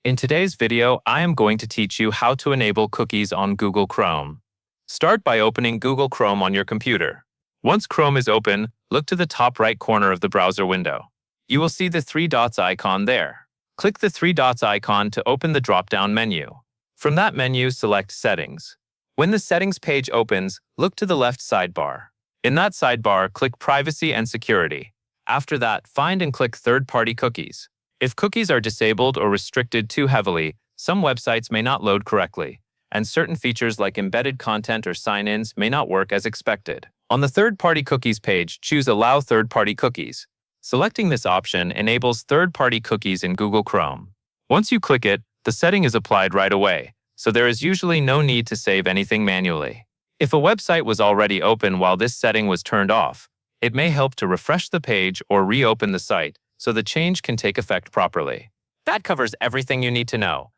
In today's video, I am going to teach you how to enable cookies on Google Chrome. Start by opening Google Chrome on your computer. Once Chrome is open, look to the top right corner of the browser window. You will see the three dots icon there. Click the three dots icon to open the drop-down menu. From that menu, select Settings. When the Settings page opens, look to the left sidebar. In that sidebar, click Privacy and Security. After that, find and click Third-Party Cookies. If cookies are disabled or restricted too heavily, some websites may not load correctly, and certain features like embedded content or sign-ins may not work as expected. On the Third-Party Cookies page, choose Allow Third-Party Cookies. Selecting this option enables third-party cookies in Google Chrome. Once you click it, the setting is applied right away, so there is usually no need to save anything manually. If a website was already open while this setting was turned off, it may help to refresh the page or reopen the site so the change can take effect properly. That covers everything you need to know.